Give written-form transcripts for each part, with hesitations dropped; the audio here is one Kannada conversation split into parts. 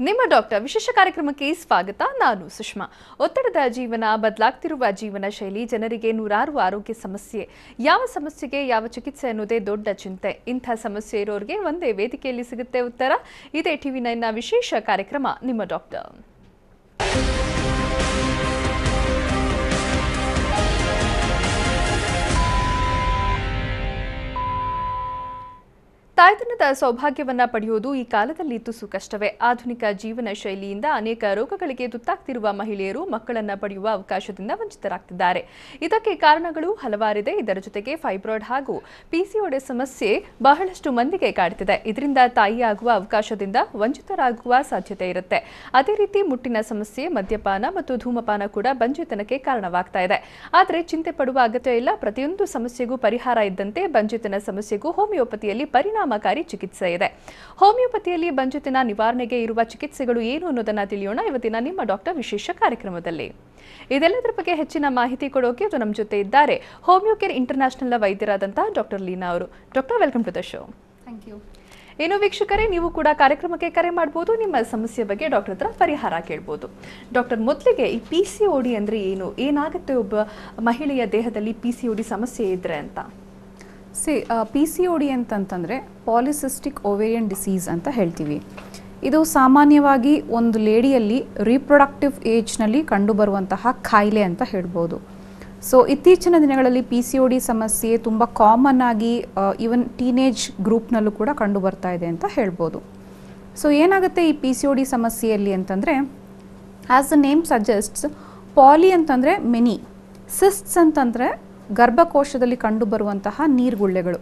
ನಿಮ್ಮ ಡಾಕ್ಟರ್ ವಿಶೇಷ ಕಾರ್ಯಕ್ರಮಕ್ಕೆ ಸ್ವಾಗತ. ನಾನು ಸುಷ್ಮಾ. ಒತ್ತಡದ ಜೀವನ, ಬದಲಾಗ್ತಿರುವ ಜೀವನ ಶೈಲಿ, ಜನರಿಗೆ ನೂರಾರು ಆರೋಗ್ಯ ಸಮಸ್ಯೆ. ಯಾವ ಸಮಸ್ಯೆಗೆ ಯಾವ ಚಿಕಿತ್ಸೆ ಅನ್ನೋದೇ ದೊಡ್ಡ ಚಿಂತೆ. ಇಂಥ ಸಮಸ್ಯೆ ಇರೋರಿಗೆ ಒಂದೇ ವೇದಿಕೆಯಲ್ಲಿ ಸಿಗುತ್ತೆ ಉತ್ತರ. ಇದೇ TV9ನ ವಿಶೇಷ ಕಾರ್ಯಕ್ರಮ ನಿಮ್ಮ ಡಾಕ್ಟರ್. ತಾಯ್ತನದ ಸೌಭಾಗ್ಯವನ್ನ ಪಡೆಯುವುದು ಈ ಕಾಲದಲ್ಲಿ ತುಸು ಕಷ್ಟವೇ. ಆಧುನಿಕ ಜೀವನ ಶೈಲಿಯಿಂದ ಅನೇಕ ರೋಗಗಳಿಗೆ ತುತ್ತಾಗ್ತಿರುವ ಮಹಿಳೆಯರು ಮಕ್ಕಳನ್ನ ಪಡೆಯುವ ಅವಕಾಶದಿಂದ ವಂಚಿತರಾಗ್ತಿದ್ದಾರೆ. ಇದಕ್ಕೆ ಕಾರಣಗಳು ಹಲವಾರಿದೆ. ಇದರ ಜೊತೆಗೆ ಫೈಬ್ರಾಯ್ಡ್ ಹಾಗೂ PCOD ಸಮಸ್ಯೆ ಬಹಳಷ್ಟು ಮಂದಿಗೆ ಕಾಡ್ತಿದೆ. ಇದರಿಂದ ತಾಯಿಯಾಗುವ ಅವಕಾಶದಿಂದ ವಂಚಿತರಾಗುವ ಸಾಧ್ಯತೆ ಇರುತ್ತೆ. ಅದೇ ರೀತಿ ಮುಟ್ಟಿನ ಸಮಸ್ಯೆ, ಮದ್ಯಪಾನ ಮತ್ತು ಧೂಮಪಾನ ಕೂಡ ಬಂಜೆತನಕ್ಕೆ ಕಾರಣವಾಗ್ತಾ ಇದೆ. ಆದರೆ ಚಿಂತೆ ಪಡುವ ಅಗತ್ಯ ಇಲ್ಲ. ಪ್ರತಿಯೊಂದು ಸಮಸ್ಯೆಗೂ ಪರಿಹಾರ ಇದ್ದಂತೆ ಬಂಜೆತನ ಸಮಸ್ಯೆಗೂ ಹೋಮಿಯೋಪತಿಯಲ್ಲಿ ಪರಿಣಾಮಕಾರಿ ಚಿಕಿತ್ಸೆ ಇದೆ. ಹೋಮಿಯೋಪತಿಯಲ್ಲಿ ಬಂಜೆತನ ನಿವಾರಣೆಗೆ ಇರುವ ಚಿಕಿತ್ಸೆಗಳು ಏನು ಅನ್ನೋದನ್ನ ತಿಳಿಯೋಣ ಇವತ್ತಿನ ನಿಮ್ಮ ಡಾಕ್ಟರ್ ವಿಶೇಷ ಕಾರ್ಯಕ್ರಮದಲ್ಲಿ. ಇದೆಲ್ಲದರ ಬಗ್ಗೆ ಹೆಚ್ಚಿನ ಮಾಹಿತಿ ಕೊಡೋಕೆ ನಮ್ಮ ಜೊತೆ ಇದ್ದಾರೆ ಹೋಮಿಯೋ ಕೇರ್ ಇಂಟರ್ನ್ಯಾಷನಲ್ ವೈದ್ಯರಾದಂತಹ ಡಾಕ್ಟರ್ ಲೀನಾ ಅವರು. Doctor, welcome to the show. Thank you. ಏನು ವೀಕ್ಷಕರೇ, ನೀವು ಕೂಡ ಕಾರ್ಯಕ್ರಮಕ್ಕೆ ಕರೆ ಮಾಡಬಹುದು. ನಿಮ್ಮ ಸಮಸ್ಯೆ ಬಗ್ಗೆ ಡಾಕ್ಟರ್ ಹತ್ರ ಪರಿಹಾರ ಕೇಳಬಹುದು. ಡಾಕ್ಟರ್, ಮೊದಲಿಗೆ ಈ PCOD ಅಂದ್ರೆ ಏನು, ಏನಾಗುತ್ತೆ ಒಬ್ಬ ಮಹಿಳೆಯ ದೇಹದಲ್ಲಿ PCOD ಸಮಸ್ಯೆ ಇದ್ರೆ ಅಂತ? PCOD ಅಂತಂತಂದರೆ ಪಾಲಿಸಿಸ್ಟಿಕ್ ಓವೇರಿಯನ್ ಡಿಸೀಸ್ ಅಂತ ಹೇಳ್ತೀವಿ. ಇದು ಸಾಮಾನ್ಯವಾಗಿ ಒಂದು ಲೇಡಿಯಲ್ಲಿ ರೀಪ್ರೊಡಕ್ಟಿವ್ ಏಜ್ನಲ್ಲಿ ಕಂಡುಬರುವಂತಹ ಕಾಯಿಲೆ ಅಂತ ಹೇಳ್ಬೋದು. ಸೊ ಇತ್ತೀಚಿನ ದಿನಗಳಲ್ಲಿ PCOD ಸಮಸ್ಯೆ ತುಂಬ ಕಾಮನ್ ಆಗಿ ಈವನ್ ಟೀನೇಜ್ ಗ್ರೂಪ್ನಲ್ಲೂ ಕೂಡ ಕಂಡು ಬರ್ತಾ ಇದೆ ಅಂತ ಹೇಳ್ಬೋದು. ಸೊ ಏನಾಗುತ್ತೆ ಈ PCOD ಸಮಸ್ಯೆಯಲ್ಲಿ ಅಂತಂದರೆ, ಆ್ಯಸ್ ದ ನೇಮ್ ಸಜೆಸ್ಟ್ಸ್, ಪಾಲಿ ಅಂತಂದರೆ ಮೆನಿ, ಸಿಸ್ಟ್ಸ್ ಅಂತಂದರೆ ಗರ್ಭಕೋಶದಲ್ಲಿ ಕಂಡುಬರುವಂತಹ ನೀರ್ಗುಳ್ಳೆಗಳು.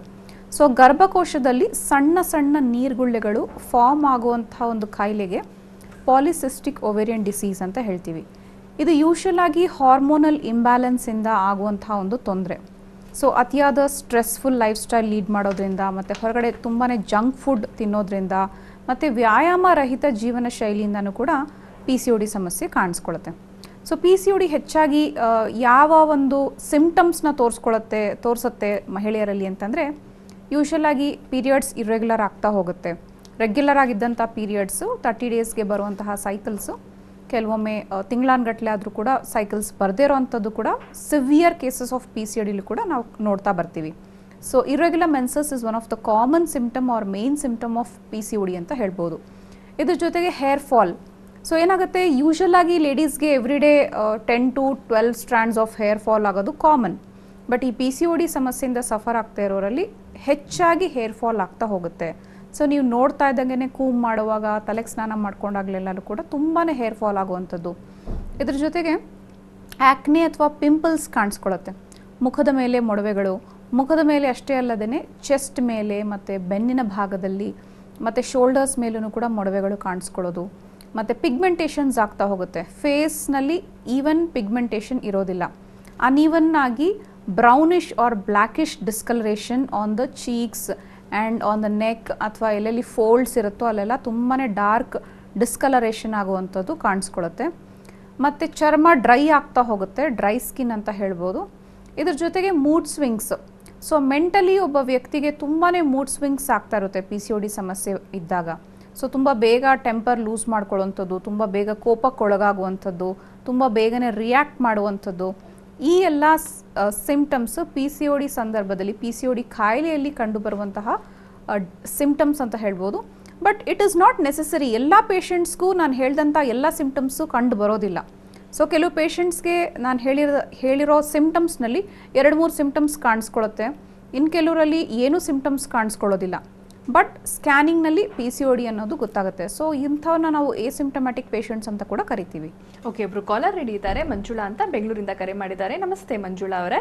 ಸೊ ಗರ್ಭಕೋಶದಲ್ಲಿ ಸಣ್ಣ ಸಣ್ಣ ನೀರ್ಗುಳ್ಳೆಗಳು ಫಾರ್ಮ್ ಆಗುವಂತಹ ಒಂದು ಕಾಯಿಲೆಗೆ ಪಾಲಿಸಿಸ್ಟಿಕ್ ಓವೇರಿಯನ್ ಡಿಸೀಸ್ ಅಂತ ಹೇಳ್ತೀವಿ. ಇದು ಯೂಶುವಲ್ ಆಗಿ ಹಾರ್ಮೋನಲ್ ಇಂಬ್ಯಾಲೆನ್ಸಿಂದ ಆಗುವಂತಹ ಒಂದು ತೊಂದರೆ. ಸೊ ಅತಿಯಾದ ಸ್ಟ್ರೆಸ್ಫುಲ್ ಲೈಫ್ ಸ್ಟೈಲ್ ಲೀಡ್ ಮಾಡೋದ್ರಿಂದ, ಮತ್ತು ಹೊರಗಡೆ ತುಂಬಾ ಜಂಕ್ ಫುಡ್ ತಿನ್ನೋದ್ರಿಂದ, ಮತ್ತು ವ್ಯಾಯಾಮ ರಹಿತ ಜೀವನ ಶೈಲಿಯಿಂದನೂ ಕೂಡ PCOD ಸಮಸ್ಯೆ ಕಾಣಿಸ್ಕೊಳ್ಳುತ್ತೆ. ಸೊ PCOD ಹೆಚ್ಚಾಗಿ ಯಾವ ಒಂದು ಸಿಂಪ್ಟಮ್ಸ್ನ ತೋರಿಸುತ್ತೆ ಮಹಿಳೆಯರಲ್ಲಿ ಅಂತಂದರೆ, ಯೂಶುವಲ್ ಆಗಿ ಪೀರಿಯಡ್ಸ್ ಇರ್ರೆಗ್ಯುಲರ್ ಆಗ್ತಾ ಹೋಗುತ್ತೆ. ರೆಗ್ಯುಲರ್ ಆಗಿದ್ದಂಥ ಪೀರಿಯಡ್ಸು 30 ಡೇಸ್ಗೆ ಬರುವಂತಹ ಸೈಕಲ್ಸು ಕೆಲವೊಮ್ಮೆ ತಿಂಗಳಾನ್ಗಟ್ಟಲೆ ಆದರೂ ಕೂಡ ಸೈಕಲ್ಸ್ ಬರದೇ ಇರೋವಂಥದ್ದು ಕೂಡ ಸಿವಿಯರ್ ಕೇಸಸ್ ಆಫ್ PCODಲಿ ಕೂಡ ನಾವು ನೋಡ್ತಾ ಬರ್ತೀವಿ. So irregular menses is one of the common symptom or main symptom of PCOD ಅಂತ ಹೇಳ್ಬೋದು. ಇದ್ರ ಜೊತೆಗೆ ಹೇರ್ ಫಾಲ್. ಸೊ ಏನಾಗುತ್ತೆ, ಯೂಶುವಲ್ ಆಗಿ ಲೇಡೀಸ್ಗೆ every day 10 to 12 strands of hair fall ಆಗೋದು ಕಾಮನ್. ಬಟ್ ಈ PCOD ಸಮಸ್ಯೆಯಿಂದ ಸಫರ್ ಆಗ್ತಾ ಇರೋರಲ್ಲಿ ಹೆಚ್ಚಾಗಿ ಹೇರ್ ಫಾಲ್ ಆಗ್ತಾ ಹೋಗುತ್ತೆ. ಸೊ ನೀವು ನೋಡ್ತಾ ಇದ್ದಂಗೆ ಕೂಮ್ ಮಾಡುವಾಗ, ತಲೆಗೆ ಸ್ನಾನ ಮಾಡ್ಕೊಂಡಾಗಲೆಲ್ಲೂ ಕೂಡ ತುಂಬಾ ಹೇರ್ ಫಾಲ್ ಆಗುವಂಥದ್ದು. ಇದ್ರ ಜೊತೆಗೆ ಆ್ಯಕ್ನೆ ಅಥವಾ ಪಿಂಪಲ್ಸ್ ಕಾಣಿಸ್ಕೊಳ್ಳುತ್ತೆ. ಮುಖದ ಮೇಲೆ ಮೊಡವೆಗಳು, ಮುಖದ ಮೇಲೆ ಅಷ್ಟೇ ಅಲ್ಲದೇ ಚೆಸ್ಟ್ ಮೇಲೆ ಮತ್ತು ಬೆನ್ನಿನ ಭಾಗದಲ್ಲಿ ಮತ್ತು ಶೋಲ್ಡರ್ಸ್ ಮೇಲೂ ಕೂಡ ಮೊಡವೆಗಳು ಕಾಣಿಸ್ಕೊಳ್ಳೋದು. ಮತ್ತು ಪಿಗ್ಮೆಂಟೇಷನ್ಸ್ ಆಗ್ತಾ ಹೋಗುತ್ತೆ. ಫೇಸ್ನಲ್ಲಿ ಈವನ್ ಪಿಗ್ಮೆಂಟೇಷನ್ ಇರೋದಿಲ್ಲ. ಅನ್ಈವನ್ ಆಗಿ brownish or blackish discoloration on the cheeks and on the neck, ಅಥವಾ ಎಲ್ಲೆಲ್ಲಿ ಫೋಲ್ಡ್ಸ್ ಇರುತ್ತೋ ಅಲ್ಲೆಲ್ಲ ತುಂಬಾ ಡಾರ್ಕ್ ಡಿಸ್ಕಲರೇಷನ್ ಆಗುವಂಥದ್ದು ಕಾಣಿಸ್ಕೊಳ್ಳುತ್ತೆ. ಮತ್ತು ಚರ್ಮ ಡ್ರೈ ಆಗ್ತಾ ಹೋಗುತ್ತೆ, ಡ್ರೈ ಸ್ಕಿನ್ ಅಂತ ಹೇಳ್ಬೋದು. ಇದ್ರ ಜೊತೆಗೆ ಮೂಡ್ ಸ್ವಿಂಗ್ಸ್. ಸೊ ಮೆಂಟಲಿ ಒಬ್ಬ ವ್ಯಕ್ತಿಗೆ ತುಂಬಾ ಮೂಡ್ ಸ್ವಿಂಗ್ಸ್ ಆಗ್ತಾ ಇರುತ್ತೆ PCOD ಸಮಸ್ಯೆ ಇದ್ದಾಗ. ಸೊ ತುಂಬ ಬೇಗ ಟೆಂಪರ್ ಲೂಸ್ ಮಾಡ್ಕೊಳ್ಳುವಂಥದ್ದು, ತುಂಬ ಬೇಗ ಕೋಪಕ್ಕೊಳಗಾಗುವಂಥದ್ದು, ತುಂಬ ಬೇಗನೆ ರಿಯಾಕ್ಟ್ ಮಾಡುವಂಥದ್ದು, ಈ ಎಲ್ಲ ಸಿಂಪ್ಟಮ್ಸು PCOD ಸಂದರ್ಭದಲ್ಲಿ, PCOD ಕಾಯಿಲೆಯಲ್ಲಿ ಕಂಡುಬರುವಂತಹ ಸಿಂಪ್ಟಮ್ಸ್ ಅಂತ ಹೇಳ್ಬೋದು. But it is not necessary. ಎಲ್ಲ ಪೇಷಂಟ್ಸ್ಗೂ ನಾನು ಹೇಳಿದಂಥ ಎಲ್ಲ ಸಿಂಪ್ಟಮ್ಸು ಕಂಡು ಬರೋದಿಲ್ಲ. ಸೊ ಕೆಲವು ಪೇಷಂಟ್ಸ್ಗೆ ನಾನು ಹೇಳಿರೋ ಸಿಂಪ್ಟಮ್ಸ್ನಲ್ಲಿ 2-3 ಸಿಂಪ್ಟಮ್ಸ್ ಕಾಣಿಸ್ಕೊಳ್ಳುತ್ತೆ. ಇನ್ನು ಕೆಲವರಲ್ಲಿ ಏನೂ ಸಿಂಪ್ಟಮ್ಸ್ ಕಾಣಿಸ್ಕೊಳ್ಳೋದಿಲ್ಲ. ಬಟ್ ಸ್ಕ್ಯಾನಿಂಗ್ನಲ್ಲಿ PCOD ಅನ್ನೋದು ಗೊತ್ತಾಗುತ್ತೆ. ಸೊ ಇಂಥವನ್ನ ನಾವು ಎಸಿಂಪ್ಟಮ್ಯಾಟಿಕ್ ಪೇಷಂಟ್ಸ್ ಅಂತ ಕೂಡ ಕರಿತೀವಿ. ಓಕೆ, ಒಬ್ರು ಕಾಲರ್ ರೆಡಿ ಇದ್ದಾರೆ. ಮಂಜುಳಾ ಅಂತ ಬೆಂಗಳೂರಿಂದ ಕರೆ ಮಾಡಿದ್ದಾರೆ. ನಮಸ್ತೆ ಮಂಜುಳಾ ಅವರೇ.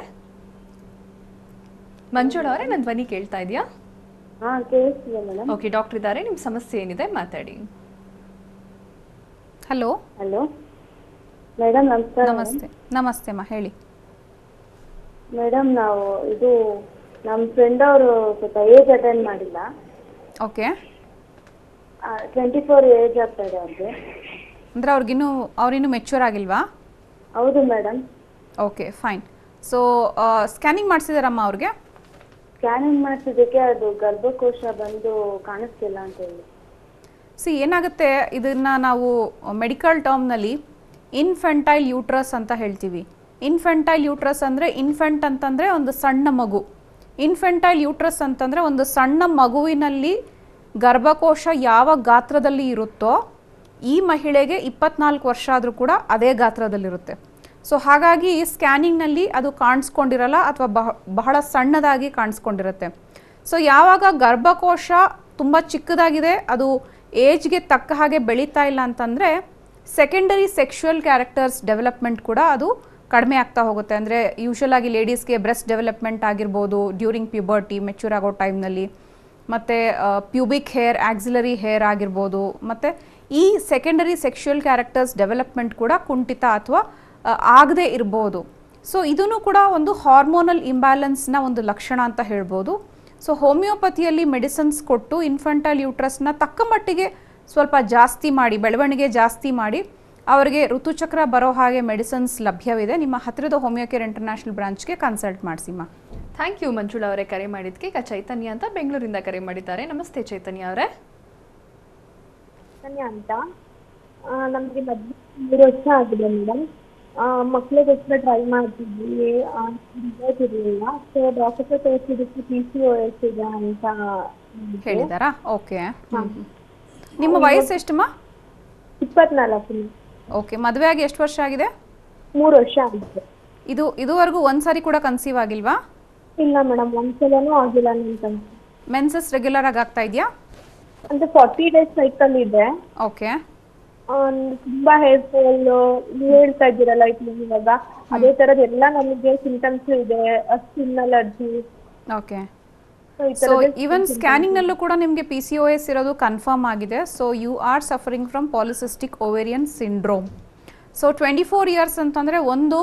ಮಂಜುಳಾ ಅವರೇ, ನನ್ನ ಧ್ವನಿ ಕೇಳ್ತಾ ಇದೆಯಾ? ಓಕೆ, ಡಾಕ್ಟರ್ ಇದ್ದಾರೆ. ನಿಮ್ಮ ಸಮಸ್ಯೆ ಏನಿದೆ ಮಾತಾಡಿ. ಹಲೋ ಹಲೋ ಮೇಡಮ್, ನಮಸ್ಕಾರ. ನಮಸ್ತೆ. ನಮಸ್ತೆ ಅಮ್ಮ, ಹೇಳಿ ಮೇಡಮ್. ನಾವು ನಮ್ಮ ಫ್ರೆಂಡ್ ಅವರು ಸ್ವಲ್ಪ ಏಜ್ ಅಟೆಂಡ್ ಮಾಡಿಲ್ಲ. ಓಕೆ. 24 ಏಜ್ ಆಗ್ತಾ ಇದೆ ಅವ್ರಿಗೆ. ಅಂದರೆ ಅವ್ರಿನ್ನೂ ಮೆಚ್ಯೂರ್ ಆಗಿಲ್ವಾ? ಹೌದು madam. Okay, fine. So scanning ಮಾಡಿಸಿದಾರಮ್ಮ ಅವ್ರಿಗೆ? ಸ್ಕ್ಯಾನಿಂಗ್ ಮಾಡಿಸಿದ್ದಕ್ಕೆ ಅದು ಗರ್ಭಕೋಶ ಬಂದು ಕಾಣಿಸ್ತಿಲ್ಲ ಅಂತ ಹೇಳಿ. ಏನಾಗುತ್ತೆ, ಇದನ್ನು ನಾವು ಮೆಡಿಕಲ್ ಟರ್ಮ್ನಲ್ಲಿ ಇನ್ಫೆಂಟೈಲ್ ಯೂಟ್ರಸ್ ಅಂತ ಹೇಳ್ತೀವಿ. ಇನ್ಫೆಂಟೈಲ್ ಯೂಟ್ರಸ್ ಅಂದರೆ ಇನ್ಫೆಂಟ್ ಅಂತಂದರೆ ಒಂದು ಸಣ್ಣ ಮಗು. ಇನ್ಫೆಂಟೈಲ್ ಯೂಟ್ರಸ್ ಅಂತಂದರೆ ಒಂದು ಸಣ್ಣ ಮಗುವಿನಲ್ಲಿ ಗರ್ಭಕೋಶ ಯಾವ ಗಾತ್ರದಲ್ಲಿ ಇರುತ್ತೋ ಈ ಮಹಿಳೆಗೆ 24 ವರ್ಷ ಆದರೂ ಕೂಡ ಅದೇ ಗಾತ್ರದಲ್ಲಿರುತ್ತೆ. ಸೊ ಹಾಗಾಗಿ ಸ್ಕ್ಯಾನಿಂಗ್ನಲ್ಲಿ ಅದು ಕಾಣಿಸ್ಕೊಂಡಿರಲ್ಲ ಅಥವಾ ಬಹಳ ಸಣ್ಣದಾಗಿ ಕಾಣಿಸ್ಕೊಂಡಿರುತ್ತೆ. ಸೊ ಯಾವಾಗ ಗರ್ಭಕೋಶ ತುಂಬ ಚಿಕ್ಕದಾಗಿದೆ, ಅದು ಏಜ್ಗೆ ತಕ್ಕ ಹಾಗೆ ಬೆಳೀತಾ ಇಲ್ಲ ಅಂತಂದರೆ ಸೆಕೆಂಡರಿ ಸೆಕ್ಷುವಲ್ ಕ್ಯಾರೆಕ್ಟರ್ಸ್ ಡೆವಲಪ್ಮೆಂಟ್ ಕೂಡ ಅದು ಕಡಿಮೆ ಆಗ್ತಾ ಹೋಗುತ್ತೆ. ಅಂದರೆ ಯೂಶುವಲ್ ಆಗಿ ಲೇಡೀಸ್ಗೆ ಬ್ರೆಸ್ಟ್ ಡೆವಲಪ್ಮೆಂಟ್ ಆಗಿರ್ಬೋದು ಡ್ಯೂರಿಂಗ್ ಪ್ಯೂಬರ್ಟಿ, ಮೆಚ್ಯೂರ್ ಆಗೋ ಟೈಮ್ನಲ್ಲಿ, ಮತ್ತು ಪ್ಯೂಬಿಕ್ ಹೇರ್, ಆಕ್ಸಿಲರಿ ಹೇರ್ ಆಗಿರ್ಬೋದು, ಮತ್ತು ಈ ಸೆಕೆಂಡರಿ ಸೆಕ್ಷುವಲ್ ಕ್ಯಾರೆಕ್ಟರ್ಸ್ ಡೆವಲಪ್ಮೆಂಟ್ ಕೂಡ ಕುಂಠಿತ ಅಥವಾ ಆಗದೇ ಇರ್ಬೋದು. ಸೊ ಇದೂ ಕೂಡ ಒಂದು ಹಾರ್ಮೋನಲ್ ಇಂಬ್ಯಾಲೆನ್ಸ್ನ ಒಂದು ಲಕ್ಷಣ ಅಂತ ಹೇಳ್ಬೋದು. ಸೊ ಹೋಮಿಯೋಪತಿಯಲ್ಲಿ ಮೆಡಿಸಿನ್ಸ್ ಕೊಟ್ಟು ಇನ್ಫಂಟೈಲ್ ಯೂಟ್ರಸ್ನ ತಕ್ಕ ಮಟ್ಟಿಗೆ ಸ್ವಲ್ಪ ಜಾಸ್ತಿ ಮಾಡಿ, ಬೆಳವಣಿಗೆ ಜಾಸ್ತಿ ಮಾಡಿ, ಅವರಿಗೆ ಋತುಚಕ್ರ ಬರೋ ಹಾಗೆ ಮೆಡಿಸಿನ್ಸ್ ಲಭ್ಯವಿದೆ. ನಿಮ್ಮ ಹತ್ತಿರದ ಹೋಮಿಯೋ ಕೇರ್ ಇಂಟರ್ನ್ಯಾಷನಲ್ ಬ್ರಾಂಚ್ಗೆ ಕನ್ಸಲ್ಟ್ ಮಾಡಿಸಿಮ್ಮ. ಥ್ಯಾಂಕ್ ಯು ಮಂಜುಳಾ ಅವರೇ ಕರೆ ಮಾಡಿದ್ದಕ್ಕೆ. ಈಗ ಚೈತನ್ಯ ಅಂತ ಬೆಂಗಳೂರಿಂದ ಕರೆ ಮಾಡಿದ್ದಾರೆ. ನಮಸ್ತೆ ಚೈತನ್ಯ ಅವರೇ. ಚೈತನ್ಯ ಅಂತ. ನಮಗೆ ಮದುವೆ 3 ವರ್ಷ ಆಗಿದೆ ಮೇಡಮ್. ಮಕ್ಕಳಿಗೋಸ್ಕರ ಟ್ರೈ ಮಾಡ್ತಿದ್ವಿ, ಇರಲಿಲ್ಲ. ಸೊ ಡಾಕ್ಟರ್ ತೋರಿಸಿದ್ದಕ್ಕೆ PCOS ಇದೆ ಅಂತ ಹೇಳಿದಾರಾ? ಓಕೆ. ನಿಮ್ಮ ವಯಸ್ಸು ಎಷ್ಟಮ್ಮ? 24. ಓಕೆ. ಮದುವೆ ಆಗಿ ಎಷ್ಟು ವರ್ಷ ಆಗಿದೆ? 3 ವರ್ಷ ಆಗಿದೆ. ಇದುವರೆಗೂ ಒಂದ್ಸಾರಿ ಕೂಡ ಕನ್ಸೀವ್ ಆಗಿಲ್ವಾ? ಇಲ್ಲ ಮೇಡಮ್, ಒಂದ್ಸಲನೂ ಆಗಿಲ್ಲ. ಅಂತ ಮೆನ್ಸಸ್ ರೆಗ್ಯುಲರ್ ಆಗಿ ಆಗ್ತಾ ಇದೆಯಾ? ಅಂದ್ರೆ 40 ಡೇಸ್ ಸೈಕಲ್ ಇದೆ. ಓಕೆ. ತುಂಬಾ ಹೇರ್ ಫಾಲ್ ನೀವು ಹೇಳ್ತಾ ಇದ್ದೀರಲ್ಲ ಇವಾಗ, ಅದೇ ತರದ್ ಎಲ್ಲ ನಮಗೆ ಸಿಂಟಮ್ಸ್ ಇದೆ. Skin allergy. Okay. So even ಸ್ಕ್ಯಾನಿಂಗ್ನಲ್ಲೂ ಕೂಡ ನಿಮಗೆ PCOS ಇರೋದು ಕನ್ಫರ್ಮ್ ಆಗಿದೆ. So you are suffering from polycystic ovarian syndrome. So 24 years ಅಂತಂದರೆ ಒಂದು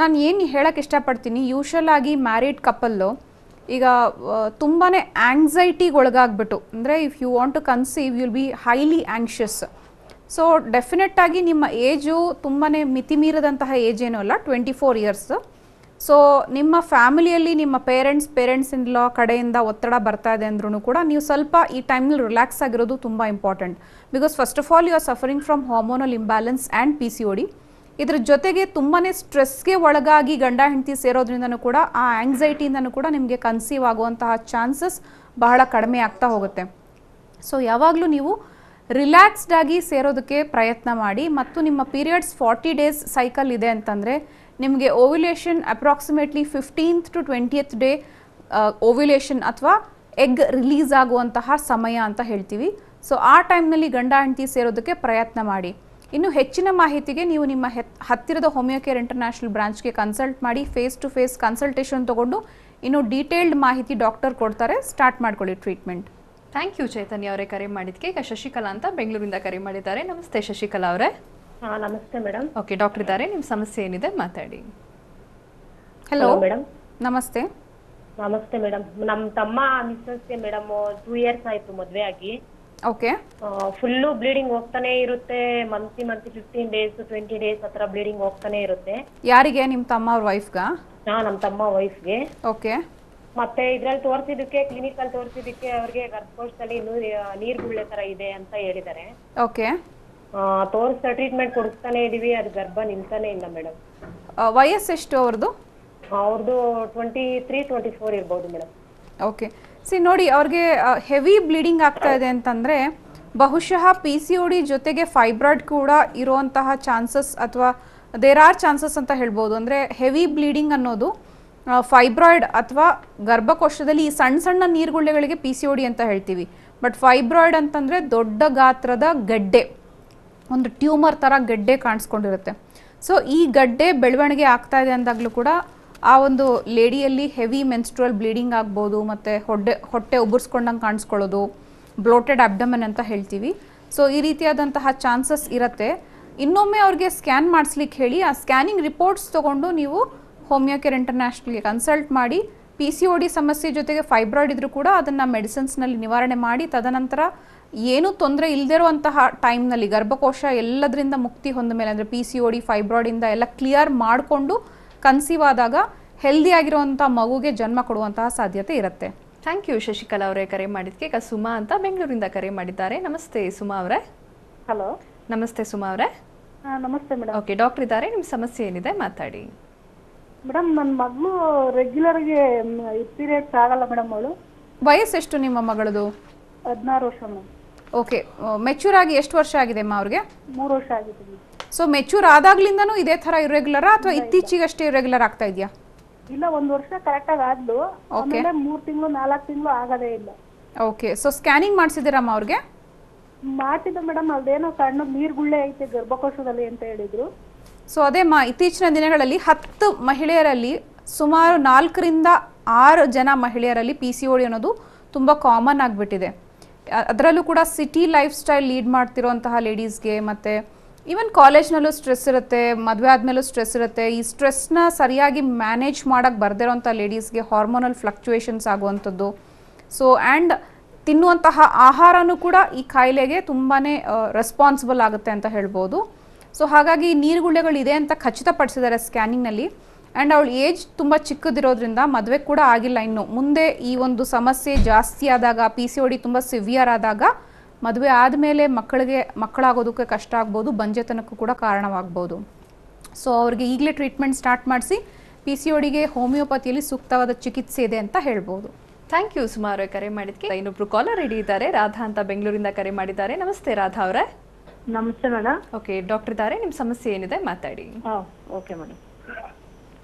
ನಾನು ಏನು ಹೇಳೋಕ್ಕೆ ಇಷ್ಟಪಡ್ತೀನಿ, ಯೂಶಲ್ ಆಗಿ ಮ್ಯಾರಿಡ್ ಕಪಲ್ಲು ಈಗ ತುಂಬಾ ಆಂಗ್ಸೈಟಿಗೆ ಒಳಗಾಗ್ಬಿಟ್ಟು, ಅಂದರೆ if you want to conceive you will be highly anxious. So ಡೆಫಿನೆಟ್ಟಾಗಿ ನಿಮ್ಮ ಏಜು ತುಂಬಾ ಮಿತಿಮೀರದಂತಹ ಏಜ್ ಏನೂ ಅಲ್ಲ, 24 ಇಯರ್ಸ್. ಸೊ ನಿಮ್ಮ ಫ್ಯಾಮಿಲಿಯಲ್ಲಿ ನಿಮ್ಮ ಪೇರೆಂಟ್ಸ್ ಇನ್ ಲಾ ಕಡೆಯಿಂದ ಒತ್ತಡ ಬರ್ತಾ ಇದೆ ಅಂದ್ರೂ ಕೂಡ ನೀವು ಸ್ವಲ್ಪ ಈ ಟೈಮ್ನಲ್ಲಿ ರಿಲ್ಯಾಕ್ಸ್ ಆಗಿರೋದು ತುಂಬ important. Because first of all you are suffering from hormonal imbalance and PCOD. ಇದ್ರ ಜೊತೆಗೆ ತುಂಬಾ ಸ್ಟ್ರೆಸ್ಗೆ ಒಳಗಾಗಿ ಗಂಡ ಹೆಂಡತಿ ಸೇರೋದ್ರಿಂದನೂ ಕೂಡ ಆ ಆಂಗ್ಸೈಟಿಯಿಂದನೂ ಕೂಡ ನಿಮಗೆ ಕನ್ಸೀವ್ ಆಗುವಂತಹ ಚಾನ್ಸಸ್ ಬಹಳ ಕಡಿಮೆ ಆಗ್ತಾ ಹೋಗುತ್ತೆ. ಸೊ ಯಾವಾಗಲೂ ನೀವು ರಿಲ್ಯಾಕ್ಸ್ಡ್ ಆಗಿ ಸೇರೋದಕ್ಕೆ ಪ್ರಯತ್ನ ಮಾಡಿ. ಮತ್ತು ನಿಮ್ಮ ಪೀರಿಯಡ್ಸ್ 40 ಡೇಸ್ ಸೈಕಲ್ ಇದೆ ಅಂತಂದರೆ ನಿಮಗೆ ovulation approximately 15th to 20th day ovulation ಅಥವಾ ಎಗ್ ರಿಲೀಸ್ ಆಗುವಂತಹ ಸಮಯ ಅಂತ ಹೇಳ್ತೀವಿ. ಸೊ ಆ ಟೈಮ್ನಲ್ಲಿ ಗಂಡ ಹೆಂಡತಿ ಸೇರೋದಕ್ಕೆ ಪ್ರಯತ್ನ ಮಾಡಿ. ಇನ್ನು ಹೆಚ್ಚಿನ ಮಾಹಿತಿಗೆ ನೀವು ನಿಮ್ಮ ಹತ್ತಿರದ ಹೋಮಿಯೋ ಕೇರ್ ಇಂಟರ್ನ್ಯಾಷನಲ್ ಬ್ರಾಂಚ್ಗೆ ಕನ್ಸಲ್ಟ್ ಮಾಡಿ, ಫೇಸ್ ಟು ಫೇಸ್ ಕನ್ಸಲ್ಟೇಷನ್ ತೊಗೊಂಡು ಇನ್ನು ಡೀಟೇಲ್ಡ್ ಮಾಹಿತಿ ಡಾಕ್ಟರ್ ಕೊಡ್ತಾರೆ. ಸ್ಟಾರ್ಟ್ ಮಾಡ್ಕೊಳ್ಳಿ ಟ್ರೀಟ್ಮೆಂಟ್. ಥ್ಯಾಂಕ್ ಯು ಚೈತನ್ಯ ಅವರೇ ಕರೆ ಮಾಡಿದ್ದಕ್ಕೆ. ಈಗ ಶಶಿಕಲಾ ಅಂತ ಬೆಂಗಳೂರಿಂದ ಕರೆ ಮಾಡಿದ್ದಾರೆ. ನಮಸ್ತೆ ಶಶಿಕಲಾ ಅವರೇ. ನಮಸ್ತೆ ಮೇಡಮ್. ಓಕೆ, ಡಾಕ್ಟರ್ ಇದ್ದಾರೆ, ನಿಮ್ಮ ಸಮಸ್ಯೆ ಏನಿದೆ ಮಾತಾಡಿ. Hello madam. ನಮಸ್ತೆ. ನಮಸ್ತೆ ಮೇಡಮ್. ನಮ್ಮ ತಮ್ಮ ಮಿಸ್ಸಸ್ಗೆ ಮೇಡಮ್ 2 ಇಯರ್ಸ್ ಆಯ್ತು ಮದ್ವೆ ಆಗಿ. ಓಕೆ. ಫುಲ್ಲು ಬ್ಲೀಡಿಂಗ್ ಹೋಗ್ತಾನೆ ಇರುತ್ತೆ. ಮಂತ್ಲಿ 15 ಡೇಸ್ 20 ಡೇಸ್ ಹತ್ರ ಬ್ಲೀಡಿಂಗ್ ಹೋಗ್ತಾನೆ ಇರುತ್ತೆ. ಯಾರಿಗೆ? ನಿಮ್ಮ ತಮ್ಮ ಅವ್ರ ವೈಫ್ಗ? ನಮ್ಮ ತಮ್ಮ ವೈಫ್ಗೆ. ಓಕೆ. ಮತ್ತೆ ಇದ್ರಲ್ಲಿ ತೋರಿಸಿದಕ್ಕೆ, ಕ್ಲಿನಿಕ್ ಅಲ್ಲಿ ತೋರಿಸಿದಕ್ಕೆ ಅವ್ರಿಗೆ ಗರ್ಭಕೋಶದಲ್ಲಿ ನೀರ್ಗುಳ್ಳೆ ತರ ಇದೆ ಅಂತ ಹೇಳಿದ್ದಾರೆ. ಓಕೆ. ತೋರಿಸ್ತಾ ಟ್ರೀಟ್ಮೆಂಟ್ ಕೊಡಿಸ್ತಾನೆ ಇದೀವಿ, ಅದು ಗರ್ಭ ನಿಲ್ತಾನೆ ಇಲ್ಲ ಮೇಡಮ್. ವಯಸ್ಸೆಷ್ಟು ಅವ್ರದ್ದು? ಅವ್ರದ್ದು 23-24 ಇರ್ಬೋದು ಮೇಡಮ್. ಓಕೆ. ನೋಡಿ, ಅವ್ರಿಗೆ ಹೆವಿ ಬ್ಲೀಡಿಂಗ್ ಆಗ್ತಾ ಇದೆ ಅಂತಂದರೆ ಬಹುಶಃ PCOD ಜೊತೆಗೆ ಫೈಬ್ರಾಯ್ಡ್ ಕೂಡ ಇರುವಂತಹ ಚಾನ್ಸಸ್ ಅಥವಾ ದೇರ್ ಆರ್ ಚಾನ್ಸಸ್ ಅಂತ ಹೇಳ್ಬೋದು. ಅಂದರೆ ಹೆವಿ ಬ್ಲೀಡಿಂಗ್ ಅನ್ನೋದು ಫೈಬ್ರಾಯ್ಡ್ ಅಥವಾ ಗರ್ಭಕೋಶದಲ್ಲಿ ಈ ಸಣ್ಣ ಸಣ್ಣ ನೀರುಗುಳ್ಳೆಗಳಿಗೆ PCOD ಅಂತ ಹೇಳ್ತೀವಿ. ಬಟ್ ಫೈಬ್ರಾಯ್ಡ್ ಅಂತಂದರೆ ದೊಡ್ಡ ಗಾತ್ರದ ಗಡ್ಡೆ, ಒಂದು ಟ್ಯೂಮರ್ ಥರ ಗಡ್ಡೆ ಕಾಣಿಸ್ಕೊಂಡಿರುತ್ತೆ. ಸೊ ಈ ಗಡ್ಡೆ ಬೆಳವಣಿಗೆ ಆಗ್ತಾ ಇದೆ ಅಂದಾಗಲೂ ಕೂಡ ಆ ಒಂದು ಲೇಡಿಯಲ್ಲಿ ಹೆವಿ ಮೆನ್ಸ್ಟ್ರುವಲ್ ಬ್ಲೀಡಿಂಗ್ ಆಗ್ಬೋದು, ಮತ್ತು ಹೊಟ್ಟೆ ಉಬ್ಬರಿಸ್ಕೊಂಡಂಗೆ ಕಾಣಿಸ್ಕೊಳ್ಳೋದು, ಬ್ಲೋಟೆಡ್ ಅಬ್ಡಮನ್ ಅಂತ ಹೇಳ್ತೀವಿ. ಸೊ ಈ ರೀತಿಯಾದಂತಹ ಚಾನ್ಸಸ್ ಇರುತ್ತೆ. ಇನ್ನೊಮ್ಮೆ ಅವ್ರಿಗೆ ಸ್ಕ್ಯಾನ್ ಮಾಡಿಸ್ಲಿಕ್ಕೆ ಹೇಳಿ, ಆ ಸ್ಕ್ಯಾನಿಂಗ್ ರಿಪೋರ್ಟ್ಸ್ ತೊಗೊಂಡು ನೀವು ಹೋಮಿಯೋ ಕೇರ್ ಇಂಟರ್ನ್ಯಾಷನಲ್ಗೆ ಕನ್ಸಲ್ಟ್ ಮಾಡಿ, PCOD ಸಮಸ್ಯೆ ಜೊತೆಗೆ ಫೈಬ್ರಾಯ್ಡ್ ಇದ್ರೂ ಕೂಡ ಅದನ್ನು ಮೆಡಿಸಿನ್ಸ್ನಲ್ಲಿ ನಿವಾರಣೆ ಮಾಡಿ, ತದನಂತರ ಏನೂ ತೊಂದರೆ ಇಲ್ಲದಿರುವಂತಹ ಟೈಮ್ನಲ್ಲಿ ಗರ್ಭಕೋಶ ಎಲ್ಲದರಿಂದ ಮುಕ್ತಿ ಹೊಂದ ಮೇಲೆ, ಅಂದರೆ PCOD ಫೈಬ್ರಾಯ್ಡಿಂದ ಎಲ್ಲ ಕ್ಲಿಯರ್ ಮಾಡಿಕೊಂಡು ಕನ್ಸೀವ್ ಆದಾಗ ಹೆಲ್ದಿ ಆಗಿರುವಂಥ ಮಗುಗೆ ಜನ್ಮ ಕೊಡುವಂತಹ ಸಾಧ್ಯತೆ ಇರುತ್ತೆ. ಥ್ಯಾಂಕ್ ಯು ಶಶಿಕಲಾ ಅವರೇ ಕರೆ ಮಾಡಿದ್ದಕ್ಕೆ. ಈಗ ಸುಮಾ ಅಂತ ಬೆಂಗಳೂರಿಂದ ಕರೆ ಮಾಡಿದ್ದಾರೆ. ನಮಸ್ತೆ ಸುಮಾ ಅವರೇ. ಹಲೋ, ನಮಸ್ತೆ ಸುಮಾ ಅವರೇ. ನಮಸ್ತೆ ಮೇಡಮ್. ಓಕೆ, ಡಾಕ್ಟರ್ ಇದ್ದಾರೆ, ನಿಮ್ಮ ಸಮಸ್ಯೆ ಏನಿದೆ ಮಾತಾಡಿ. ಮೇಡಮ್, ನನ್ನ ಮಗಳು ರೆಗ್ಯುಲರ್ಗೆ ಪೀರಿಯಡ್ಸ್ ಆಗಲ್ಲ ಮೇಡಮ್. ಅವಳು ವಯಸ್ಸೆಷ್ಟು ನಿಮ್ಮ ಮಗಳದು? 16 ವರ್ಷ ಮೇಡಮ್. ಓಕೆ, ಮೆಚ್ಯೂರ್ ಆಗಿ ಎಷ್ಟು ವರ್ಷ ಆಗಿದೆ ಅಮ್ಮ ಅವ್ರಿಗೆ? 3 ವರ್ಷ ಆಗಿದೆ ಮೇಡಮ್. ಸೊ ಮೆಚ್ಯೂರ್ ಆದಾಗ್ಲಿಂದನೂ ಇದೇ ಥರ ಇರ್ರೆಗ್ಯುಲರಾ ಅಥವಾ ಇತ್ತೀಚೆಗಷ್ಟೇ ಇರ್ರೆಗ್ಯುಲರ್ ಆಗ್ತಾ ಇದೆಯಾ? ಇಲ್ಲ, 1 ವರ್ಷ ಕರೆಕ್ಟಾಗಿ ಆದ್ಲು. ಆಮೇಲೆ 3 ತಿಂಗಳು 4 ತಿಂಗಳು ಆಗದೇ ಇಲ್ಲ. ಓಕೆ, ಸೊ ಸ್ಕ್ಯಾನಿಂಗ್ ಮಾಡಿಸಿದ್ದೀರಮ್ಮ ಅವ್ರಿಗೆ? ಮಾಡ್ತಿದ್ದೆ ಮೇಡಮ್. ಅದೇನೋ ಸಣ್ಣ ನೀರ್ಗುಳ್ಳೆ ಐತೆ ಗರ್ಭಕೋಶದಲ್ಲಿ ಅಂತ ಹೇಳಿದ್ರು. ಸೊ ಅದೇಮ್ಮ, ಇತ್ತೀಚಿನ ದಿನಗಳಲ್ಲಿ 10 ಮಹಿಳೆಯರಲ್ಲಿ ಸುಮಾರು 4 ರಿಂದ 6 ಜನ ಮಹಿಳೆಯರಲ್ಲಿ PCOD ಅನ್ನೋದು ತುಂಬ ಕಾಮನ್ ಆಗಿಬಿಟ್ಟಿದೆ. ಅದರಲ್ಲೂ ಕೂಡ ಸಿಟಿ ಲೈಫ್ ಸ್ಟೈಲ್ ಲೀಡ್ ಮಾಡ್ತಿರೋಂತಹ ಲೇಡೀಸ್ಗೆ, ಮತ್ತು ಈವನ್ ಕಾಲೇಜ್ನಲ್ಲೂ ಸ್ಟ್ರೆಸ್ ಇರುತ್ತೆ, ಮದುವೆ ಆದಮೇಲೂ ಸ್ಟ್ರೆಸ್ ಇರುತ್ತೆ. ಈ ಸ್ಟ್ರೆಸ್ನ ಸರಿಯಾಗಿ ಮ್ಯಾನೇಜ್ ಮಾಡೋಕ್ಕೆ ಬರ್ದಿರೋಂಥ ಲೇಡೀಸ್ಗೆ ಹಾರ್ಮೋನಲ್ ಫ್ಲಕ್ಚುಯೇಷನ್ಸ್ ಆಗುವಂಥದ್ದು. ಸೊ ಆ್ಯಂಡ್ ತಿನ್ನುವಂತಹ ಆಹಾರನೂ ಕೂಡ ಈ ಕಾಯಿಲೆಗೆ ತುಂಬಾ ರೆಸ್ಪಾನ್ಸಿಬಲ್ ಆಗುತ್ತೆ ಅಂತ ಹೇಳ್ಬೋದು. ಸೊ ಹಾಗಾಗಿ ನೀರುಗುಳ್ಳೆಗಳು ಇದೆ ಅಂತ ಖಚಿತಪಡಿಸಿದ್ದಾರೆ ಸ್ಕ್ಯಾನಿಂಗ್ನಲ್ಲಿ. ಆ್ಯಂಡ್ ಅವಳ ಏಜ್ ತುಂಬ ಚಿಕ್ಕದಿರೋದ್ರಿಂದ ಮದುವೆ ಕೂಡ ಆಗಿಲ್ಲ ಇನ್ನು. ಮುಂದೆ ಈ ಒಂದು ಸಮಸ್ಯೆ ಜಾಸ್ತಿ ಆದಾಗ, PCOD ತುಂಬ ಸಿವಿಯರ್ ಆದಾಗ ಮದುವೆ ಆದಮೇಲೆ ಮಕ್ಕಳಾಗೋದಕ್ಕೆ ಕಷ್ಟ ಆಗ್ಬೋದು, ಬಂಜೆತನಕ್ಕೂ ಕೂಡ ಕಾರಣವಾಗ್ಬೋದು. ಸೊ ಅವ್ರಿಗೆ ಈಗಲೇ ಟ್ರೀಟ್ಮೆಂಟ್ ಸ್ಟಾರ್ಟ್ ಮಾಡಿಸಿ PCODಗೆ ಹೋಮಿಯೋಪತಿಯಲ್ಲಿ ಸೂಕ್ತವಾದ ಚಿಕಿತ್ಸೆ ಇದೆ ಅಂತ ಹೇಳ್ಬೋದು. ಥ್ಯಾಂಕ್ ಯು ಸುಮಾ ಅವರೇ ಕರೆ ಮಾಡಿದ್ದಕ್ಕೆ. ಇನ್ನೊಬ್ರು ಕಾಲರ್ ರೆಡಿ ಇದ್ದಾರೆ, ರಾಧಾ ಅಂತ ಬೆಂಗಳೂರಿಂದ ಕರೆ ಮಾಡಿದ್ದಾರೆ. ನಮಸ್ತೆ ರಾಧಾ ಅವರೇ. ನಮಸ್ತೆ ಮೇಡಮ್. ಓಕೆ, ಡಾಕ್ಟರ್ ಇದ್ದಾರೆ, ನಿಮ್ಮ ಸಮಸ್ಯೆ ಏನಿದೆ ಮಾತಾಡಿ. Okay madam.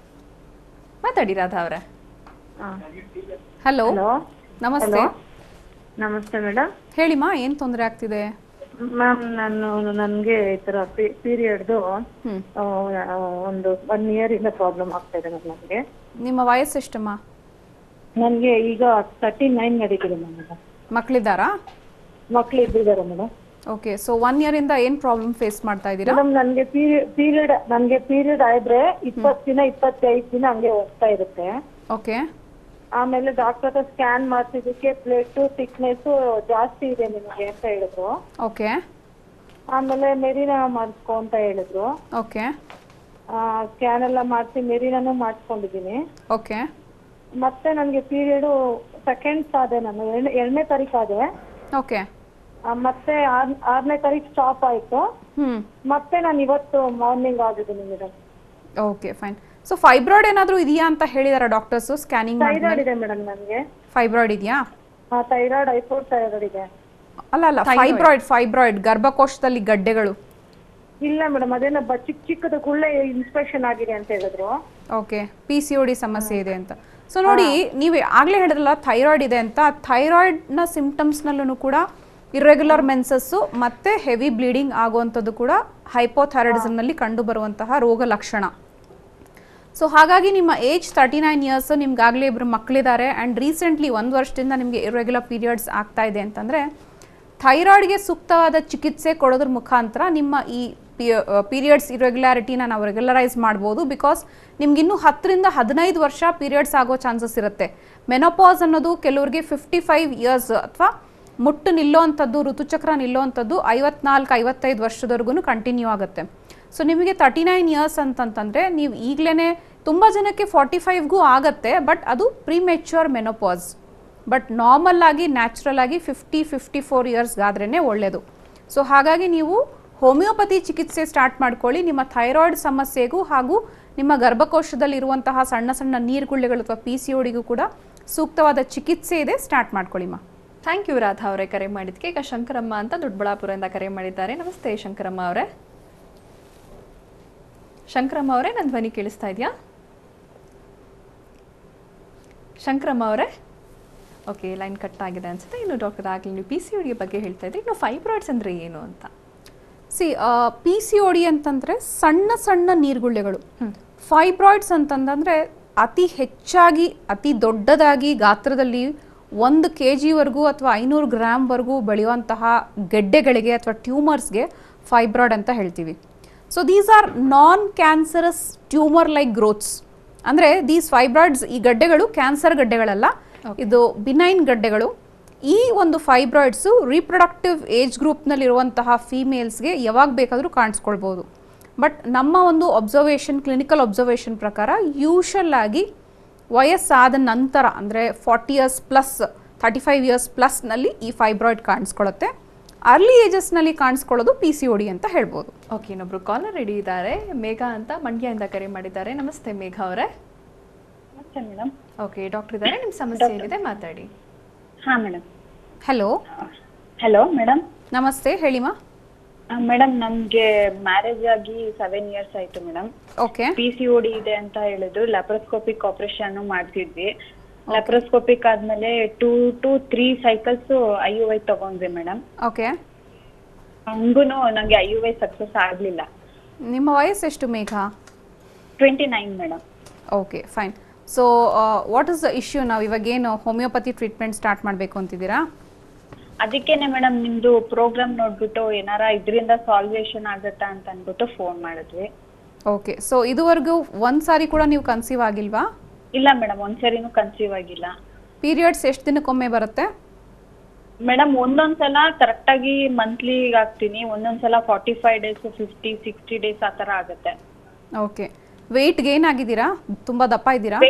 ಮಾತಾಡಿ ರಾಧಾ ಅವರೇ. ಹಲೋ, ನಮಸ್ತೆ. ನಮಸ್ತೆ ಮೇಡಮ್. ಹೇಳಿಮ್ಮ, ಏನು ತೊಂದರೆ ಆಗ್ತಿದೆ? ಮ್ಯಾಮ್, ನನಗೆ ಈ ಥರ ಪೀರಿಯಡ್ದು ಒಂದು 1 ಇಯರ್ ಇಂದ ಪ್ರಾಬ್ಲಮ್ ಆಗ್ತಾ ಇದೆ ಮೇಡಮ್. ನನಗೆ. ನಿಮ್ಮ ವಯಸ್ಸೆಷ್ಟಮ್ಮ? ನನಗೆ ಈಗ 39 ನಡೀತಿದೆ ಮೇಡಮ್. ಮಕ್ಕಳಿದ್ದಾರಾ? ಮಕ್ಳು ಇದ್ದಿದ್ದಾರೆ ಮೇಡಮ್. ಓಕೆ, ಸೊ 1 ಇಯರಿಂದ ಏನು ಪ್ರಾಬ್ಲಮ್ ಫೇಸ್ ಮಾಡ್ತಾ ಇದ್ದೀರಾ? ಮೇಡಮ್, ನನಗೆ ಪೀರಿಯಡ್ ಆದ್ರೆ 20 ದಿನ 25 ದಿನ ಹಂಗೆ ಹೋಗ್ತಾ ಇರುತ್ತೆ. ಓಕೆ. ಆಮೇಲೆ ಡಾಕ್ಟರ್ ಹತ್ರ ಸ್ಕ್ಯಾನ್ ಮಾಡ್ತಿದ್ದಕ್ಕೆ ಪ್ಲೇಟ್ ಥಿಕ್ನೆಸ್ ಜಾಸ್ತಿ ಇದೆ ನಿಮಗೆ ಅಂತ ಹೇಳಿದ್ರು. ಓಕೆ. ಆಮೇಲೆ ಮೆರಿನಾ ಮಾಡಿಸ್ಕೊ ಅಂತ ಹೇಳಿದ್ರು. ಓಕೆ. ಸ್ಕ್ಯಾನ್ ಎಲ್ಲ ಮಾಡಿಸಿ ಮೆರಿನಾನು ಮಾಡಿಸ್ಕೊಂಡಿದ್ದೀನಿ. ಓಕೆ. ಮತ್ತೆ ನನಗೆ ಪೀರಿಯಡ್ ಸೆಕೆಂಡ್ಸ್ ಆದೆ, ನಾನು 2ನೇ ತಾರೀಕು ಆದೆ. ಓಕೆ. ಮತ್ತೆ 6ನೇ ತಾರೀಕು ಸ್ಟಾಪ್ ಆಯ್ತು. ಮತ್ತೆ ನಾನು ಇವತ್ತು ಮಾರ್ನಿಂಗ್ ಆಗಿದ್ದೀನಿ madam. Okay, fine. So fibroid ಏನಾದರೂ ಇದೆಯಾ ಅಂತ ಹೇಳಿದಾರ ಡಾಕ್ಟರ್ಸ್ ಸ್ಕ್ಯಾನಿಂಗ್? ಥೈರಾಯ್ಡ್ ಇದೆ ಮೇಡಮ್ ನನಗೆ. ಫೈಬ್ರಾಯ್ಡ್ ಇದೆಯಾ? ಥೈರಾಯ್ಡ್, ಹೈಪೋಥೈರಾಯ್ಡ್ ಇದೆ. ಅಲ್ಲ, ಫೈಬ್ರಾಯ್ಡ್ ಗರ್ಭಕೋಶದಲ್ಲಿ ಗಡ್ಡೆಗಳು. ಇಲ್ಲ ಮೇಡಮ್, ಅದೇನೋ ಚಿಕ್ಕದ ಗುಳ್ಳೆ ಇನ್ಸ್ಪೆಕ್ಷನ್ ಆಗಿದೆ ಅಂತ ಹೇಳಿದ್ರು. ಓಕೆ, PCOD ಸಮಸ್ಯೆ ಇದೆ ಅಂತ. ಸೊ ನೋಡಿ, ನೀವು ಆಗಲೇ ಹೇಳಿದ್ರಲ್ಲ ಥೈರಾಯ್ಡ್ ಇದೆ ಅಂತ. ಥೈರಾಯ್ಡ್ನ ಸಿಂಪ್ಟಮ್ಸ್ನಲ್ಲೂ ಕೂಡ ಇರ್ರೆಗ್ಯುಲರ್ ಮೆನ್ಸಸ್ಸು ಮತ್ತು ಹೆವಿ ಬ್ಲೀಡಿಂಗ್ ಆಗುವಂಥದ್ದು ಕೂಡ ಹೈಪೋಥೈರಾಯ್ಡಿಸಮ್ನಲ್ಲಿ ಕಂಡುಬರುವಂತಹ ರೋಗ ಲಕ್ಷಣ. ಸೊ ಹಾಗಾಗಿ ನಿಮ್ಮ ಏಜ್ 39 ಇಯರ್ಸ್, ನಿಮ್ಗಾಗಲೇ 2 ಮಕ್ಕಳಿದ್ದಾರೆ, ಆ್ಯಂಡ್ ರೀಸೆಂಟ್ಲಿ 1 ವರ್ಷದಿಂದ ನಿಮಗೆ ಇರ್ರೆಗ್ಯುಲರ್ ಪೀರಿಯಡ್ಸ್ ಆಗ್ತಾ ಇದೆ ಅಂತಂದರೆ ಥೈರಾಯ್ಡ್ಗೆ ಸೂಕ್ತವಾದ ಚಿಕಿತ್ಸೆ ಕೊಡೋದ್ರ ಮುಖಾಂತರ ನಿಮ್ಮ ಈ ಪೀರಿಯಡ್ಸ್ ಇರ್ರೆಗ್ಯುಲಾರಿಟಿನ ನಾವು ರೆಗ್ಯುಲರೈಸ್ ಮಾಡ್ಬೋದು. ಬಿಕಾಸ್ ನಿಮ್ಗಿನ್ನೂ 10 ರಿಂದ 15 ವರ್ಷ ಪೀರಿಯಡ್ಸ್ ಆಗೋ ಚಾನ್ಸಸ್ ಇರುತ್ತೆ. ಮೆನೋಪಾಸ್ ಅನ್ನೋದು ಕೆಲವ್ರಿಗೆ 55 ಇಯರ್ಸ್ ಅಥವಾ ಮುಟ್ಟು ನಿಲ್ಲೋವಂಥದ್ದು, ಋತುಚಕ್ರ ನಿಲ್ಲೋವಂಥದ್ದು 54-55 ವರ್ಷದವರೆಗೂ ಕಂಟಿನ್ಯೂ ಆಗುತ್ತೆ. ಸೊ ನಿಮಗೆ 39 ಇಯರ್ಸ್ ಅಂತಂತಂದರೆ ನೀವು ಈಗಲೇ, ತುಂಬ ಜನಕ್ಕೆ 45ಗೂ ಆಗುತ್ತೆ, ಬಟ್ ಅದು ಪ್ರಿಮೆಚ್ಯೂರ್ ಮೆನೋಪಾಸ್. ಬಟ್ ನಾರ್ಮಲ್ ಆಗಿ ನ್ಯಾಚುರಲ್ ಆಗಿ 50-54 ಇಯರ್ಸ್ಗಾದ್ರೇ ಒಳ್ಳೆಯದು. ಸೊ ಹಾಗಾಗಿ ನೀವು ಹೋಮಿಯೋಪತಿ ಚಿಕಿತ್ಸೆ ಸ್ಟಾರ್ಟ್ ಮಾಡ್ಕೊಳ್ಳಿ. ನಿಮ್ಮ ಥೈರಾಯ್ಡ್ ಸಮಸ್ಯೆಗೂ ಹಾಗೂ ನಿಮ್ಮ ಗರ್ಭಕೋಶದಲ್ಲಿರುವಂತಹ ಸಣ್ಣ ಸಣ್ಣ ನೀರುಗುಳ್ಳೆಗಳು ಅಥವಾ PCODಗೂ ಕೂಡ ಸೂಕ್ತವಾದ ಚಿಕಿತ್ಸೆ ಇದೆ, ಸ್ಟಾರ್ಟ್ ಮಾಡ್ಕೊಳ್ಳಿಮ್ಮ. ಥ್ಯಾಂಕ್ ಯು ರಾಧಾ ಅವರೇ ಕರೆ ಮಾಡಿದ್ದಕ್ಕೆ. ಈಗ ಶಂಕರಮ್ಮ ಅಂತ ದೊಡ್ಡಬಳ್ಳಾಪುರದಿಂದ ಕರೆ ಮಾಡಿದ್ದಾರೆ. ನಮಸ್ತೆ ಶಂಕರಮ್ಮ ಅವರೇ. ಶಂಕರಮ್ಮ ಅವರೇ, ನನ್ನ ಧ್ವನಿ ಕೇಳಿಸ್ತಾ ಇದೆಯಾ? ಶಂಕರಮ್ಮ ಅವರೇ, ಓಕೆ, ಲೈನ್ ಕಟ್ ಆಗಿದೆ ಅನ್ಸುತ್ತೆ. ಇನ್ನು ಡಾಕ್ಟರ್ ಆಗಲಿ ನೀವು PCOD ಬಗ್ಗೆ ಹೇಳ್ತಾ ಇದ್ರಿ, ಇನ್ನು ಫೈಬ್ರಾಯ್ಡ್ಸ್ ಅಂದರೆ ಏನು ಅಂತ? PCOD ಅಂತಂದರೆ ಸಣ್ಣ ಸಣ್ಣ ನೀರುಗುಳ್ಳೆಗಳು. ಫೈಬ್ರಾಯ್ಡ್ಸ್ ಅಂತಂದರೆ ಅತಿ ಹೆಚ್ಚಾಗಿ, ಅತಿ ದೊಡ್ಡದಾಗಿ ಗಾತ್ರದಲ್ಲಿ 1 kg ಅಥವಾ 500 ಗ್ರಾಮ್ವರೆಗೂ ಬೆಳೆಯುವಂತಹ ಗೆಡ್ಡೆಗಳಿಗೆ ಅಥವಾ ಟ್ಯೂಮರ್ಸ್ಗೆ ಫೈಬ್ರಾಯ್ಡ್ ಅಂತ ಹೇಳ್ತೀವಿ. So these are non cancerous tumour like growths. ಅಂದರೆ ದೀಸ್ ಫೈಬ್ರಾಯ್ಡ್ಸ್, ಈ ಗಡ್ಡೆಗಳು ಕ್ಯಾನ್ಸರ್ ಗಡ್ಡೆಗಳಲ್ಲ, ಇದು ಬಿನೈನ್ ಗಡ್ಡೆಗಳು. ಈ ಒಂದು ಫೈಬ್ರಾಯ್ಡ್ಸು ರೀಪ್ರೊಡಕ್ಟಿವ್ ಏಜ್ ಗ್ರೂಪ್ನಲ್ಲಿರುವಂತಹ ಫೀಮೇಲ್ಸ್ಗೆ ಯಾವಾಗ ಬೇಕಾದರೂ ಕಾಣಿಸ್ಕೊಳ್ಬೋದು. ಬಟ್ ನಮ್ಮ ಒಂದು ಕ್ಲಿನಿಕಲ್ ಅಬ್ಸರ್ವೇಷನ್ ಪ್ರಕಾರ ಯೂಶಲ್ ಆಗಿ ವಯಸ್ಸಾದ ನಂತರ ಅಂದರೆ 40 ಇಯರ್ಸ್ ಪ್ಲಸ್ 35 ಇಯರ್ಸ್ ಪ್ಲಸ್ನಲ್ಲಿ ಈ ಫೈಬ್ರಾಯ್ಡ್ ಕಾಣಿಸ್ಕೊಳ್ಳುತ್ತೆ. ಅರ್ಲಿ ಏಜಸ್ನಲ್ಲಿ ಕಾಣಿಸ್ಕೊಳ್ಳೋದು PCOD ಅಂತ ಹೇಳ್ಬೋದು. ಓಕೆ, ಇನ್ನೊಬ್ರು ಕಾಲರ್ ರೆಡಿ ಇದ್ದಾರೆ. ಮೇಘ ಅಂತ ಮಂಡ್ಯದಿಂದ ಕರೆ ಮಾಡಿದ್ದಾರೆ. ನಮಸ್ತೆ ಮೇಘ ಅವರೇ. ನಮಸ್ತೆ ಮೇಡಮ್. ಓಕೆ, ಡಾಕ್ಟರ್ ಇದ್ದಾರೆ, ನಿಮ್ಮ ಸಮಸ್ಯೆ ಏನಿದೆ ಮಾತಾಡಿ. ಹಾಂ ಮೇಡಮ್. Hello madam. ನಮಸ್ತೆ, ಹೇಳಿಮಾ. ಮೇಡಮ್, ನಮ್ಗೆ ಮ್ಯಾರೇಜ್ ಆಗಿ 7 ಇಯರ್ಸ್ ಆಯ್ತು ಮೇಡಮ್. ಓಕೆ. PCOD ಇದೆ ಅಂತ ಹೇಳಿದ್ರು. ಲ್ಯಾಪ್ರೋಸ್ಕೋಪಿಕ್ ಆಪರೇಷನ್ ಮಾಡ್ತಿದ್ವಿ. ಲ್ಯಾಪ್ರೋಸ್ಕೋಪಿಕ್ ಆದ್ಮೇಲೆ 2 to 3 ಸೈಕಲ್ಸ್ IUI ತಗೊಂಡ್ವಿ ಮೇಡಮ್. ಓಕೆ. ಹಂಗೂನು ನಂಗೆ IUI ಸಕ್ಸಸ್ ಆಗ್ಲಿಲ್ಲ. ನಿಮ್ಮ ವಯಸ್ಸು ಎಷ್ಟು ಮೇಘ? 29 madam. Okay, fine. So what is the issue? ನಾವು ಇವಾಗೇನು ಹೋಮಿಯೋಪತಿ ಟ್ರೀಟ್ಮೆಂಟ್ ಸ್ಟಾರ್ಟ್ ಮಾಡಬೇಕು ಅಂತಿದ್ದೀರಾ? ಅದಕ್ಕೇನೆ ಮೇಡಮ್ ನಿಮ್ದು ಪ್ರೋಗ್ರಾಮ್ ನೋಡ್ಬಿಟ್ಟು ಏನಾರ ಇದರಿಂದ ಸಾಲ್ವೇಷನ್ ಆಗತ್ತಾ ಅಂತ ಅಂದ್ಬಿಟ್ಟು ಫೋನ್ ಮಾಡಿದ್ವಿ. ಓಕೆ, ಸೊ ಇದುವರೆಗೂ ಒಂದ್ಸಾರಿ ಕೂಡ ನೀವು ಕನ್ಸೀವ್ ಆಗಿಲ್ವಾ? ಇಲ್ಲ ಮೇಡಮ್, ಒಂದ್ಸರಿನೂ ಕನ್ಸೀವ್ ಆಗಿಲ್ಲ. ಪೀರಿಯಡ್ಸ್ ಎಷ್ಟು ದಿನಕ್ಕೊಮ್ಮೆ ಬರುತ್ತೆ ಮೇಡಮ್? ಒಂದೊಂದ್ಸಲ ಕರೆಕ್ಟ್ ಆಗಿ ಮಂತ್ಲಿ ಆಗ್ತೀನಿ, ಒಂದೊಂದ್ಸಲ 45 ಡೇಸ್ 50 60 ಡೇಸ್ ಆ ಥರ ಆಗುತ್ತೆ. ಓಕೆ. ವೆಯ್ಟ್ ಗೇನ್ ಆಗಿದ್ದೀರಾ? ತುಂಬ ದಪ್ಪ ಇದ್ದೀರಾ?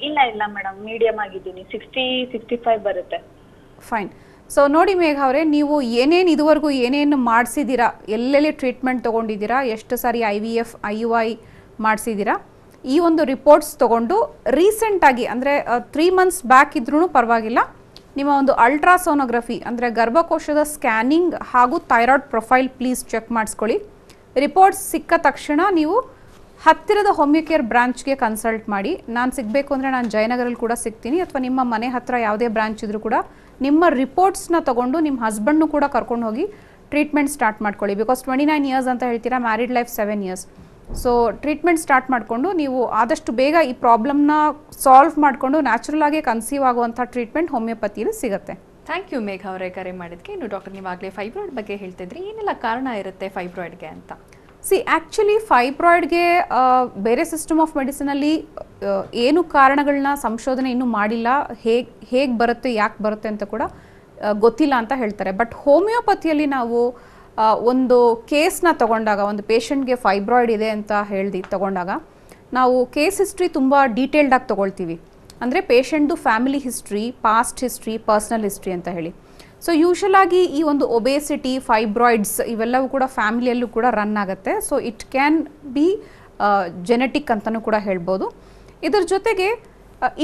ಇಲ್ಲ ಮೇಡಮ್, ಮೀಡಿಯಂ ಆಗಿದ್ದೀನಿ. 60-65 ಬರುತ್ತೆ. ಫೈನ್. ಸೊ ನೋಡಿ ಮೇಘ ಅವರೇ, ನೀವು ಇದುವರೆಗೂ ಏನೇನು ಮಾಡಿಸಿದ್ದೀರಾ, ಎಲ್ಲೆಲ್ಲಿ ಟ್ರೀಟ್ಮೆಂಟ್ ತೊಗೊಂಡಿದ್ದೀರಾ, ಎಷ್ಟು ಸಾರಿ IVF IUI ಮಾಡಿಸಿದ್ದೀರಾ, ಈ ಒಂದು ರಿಪೋರ್ಟ್ಸ್ ತೊಗೊಂಡು ರೀಸೆಂಟಾಗಿ ಅಂದರೆ 3 ಮಂತ್ಸ್ ಬ್ಯಾಕ್ ಇದ್ರೂ ಪರವಾಗಿಲ್ಲ, ನಿಮ್ಮ ಒಂದು ಅಲ್ಟ್ರಾಸೋನೋಗ್ರಫಿ ಅಂದರೆ ಗರ್ಭಕೋಶದ ಸ್ಕ್ಯಾನಿಂಗ್ ಹಾಗೂ ಥೈರಾಯ್ಡ್ ಪ್ರೊಫೈಲ್ ಪ್ಲೀಸ್ ಚೆಕ್ ಮಾಡಿಸ್ಕೊಳ್ಳಿ. ರಿಪೋರ್ಟ್ಸ್ ಸಿಕ್ಕ ತಕ್ಷಣ ನೀವು ಹತ್ತಿರದ ಹೋಮಿಯೋ ಕೇರ್ ಬ್ರಾಂಚ್ಗೆ ಕನ್ಸಲ್ಟ್ ಮಾಡಿ. ನಾನು ಸಿಗಬೇಕು ಅಂದರೆ ನಾನು ಜಯನಗರಲ್ಲಿ ಕೂಡ ಸಿಗ್ತೀನಿ, ಅಥವಾ ನಿಮ್ಮ ಮನೆ ಹತ್ತಿರ ಯಾವುದೇ ಬ್ರಾಂಚ್ ಇದ್ರೂ ಕೂಡ ನಿಮ್ಮ ರಿಪೋರ್ಟ್ಸ್ನ ತೊಗೊಂಡು ನಿಮ್ಮ ಹಸ್ಬೆಂಡ್ನು ಕೂಡ ಕರ್ಕೊಂಡು ಹೋಗಿ ಟ್ರೀಟ್ಮೆಂಟ್ ಸ್ಟಾರ್ಟ್ ಮಾಡ್ಕೊಳ್ಳಿ. ಬಿಕಾಸ್ 29 ಇಯರ್ಸ್ ಅಂತ ಹೇಳ್ತೀರಾ, married life 7 years. So treatment start ಮಾಡಿಕೊಂಡು ನೀವು ಆದಷ್ಟು ಬೇಗ ಈ ಪ್ರಾಬ್ಲಮ್ನ ಸಾಲ್ವ್ ಮಾಡಿಕೊಂಡು ನ್ಯಾಚುರಲ್ ಆಗಿ ಕನ್ಸೀವ್ ಆಗುವಂಥ ಟ್ರೀಟ್ಮೆಂಟ್ ಹೋಮಿಯೋಪತಿಯಲ್ಲಿ ಸಿಗುತ್ತೆ. ಥ್ಯಾಂಕ್ ಯು ಮೇಘ ಅವರೇ ಕರೆ ಮಾಡಿದ್ಕೆ. ಇನ್ನು ಡಾಕ್ಟರ್, ನೀವಾಗಲೇ ಫೈಬ್ರಾಯ್ಡ್ ಬಗ್ಗೆ ಹೇಳ್ತಿದ್ರಿ, ಏನೆಲ್ಲ ಕಾರಣ ಇರುತ್ತೆ ಫೈಬ್ರಾಯ್ಡ್ಗೆ ಅಂತ? ಆ್ಯಕ್ಚುಲಿ ಫೈಬ್ರಾಯ್ಡ್ಗೆ ಬೇರೆ ಸಿಸ್ಟಮ್ ಆಫ್ ಮೆಡಿಸಿನಲ್ಲಿ ಏನು ಕಾರಣಗಳನ್ನ ಸಂಶೋಧನೆ ಇನ್ನೂ ಮಾಡಿಲ್ಲ. ಹೇಗೆ ಬರುತ್ತೆ, ಯಾಕೆ ಬರುತ್ತೆ ಅಂತ ಕೂಡ ಗೊತ್ತಿಲ್ಲ ಅಂತ ಹೇಳ್ತಾರೆ. ಬಟ್ ಹೋಮಿಯೋಪತಿಯಲ್ಲಿ ನಾವು ಒಂದು ಕೇಸ್ನ ತಗೊಂಡಾಗ, ಒಂದು ಪೇಷಂಟ್ಗೆ ಫೈಬ್ರಾಯ್ಡ್ ಇದೆ ಅಂತ ತಗೊಂಡಾಗ ನಾವು ಕೇಸ್ ಹಿಸ್ಟ್ರಿ ತುಂಬ ಡೀಟೇಲ್ಡಾಗಿ ತೊಗೊಳ್ತೀವಿ. ಅಂದರೆ ಪೇಷಂಟ್ದು family history, past history, personal history ಅಂತ ಹೇಳಿ. ಸೊ ಯೂಶಲ್ ಆಗಿ ಈ ಒಂದು ಒಬೇಸಿಟಿ, ಫೈಬ್ರಾಯ್ಡ್ಸ್ ಇವೆಲ್ಲವೂ ಕೂಡ ಫ್ಯಾಮಿಲಿಯಲ್ಲೂ ಕೂಡ ರನ್ ಆಗುತ್ತೆ. So it can be genetic ಅಂತಲೂ ಕೂಡ ಹೇಳ್ಬೋದು. ಇದರ ಜೊತೆಗೆ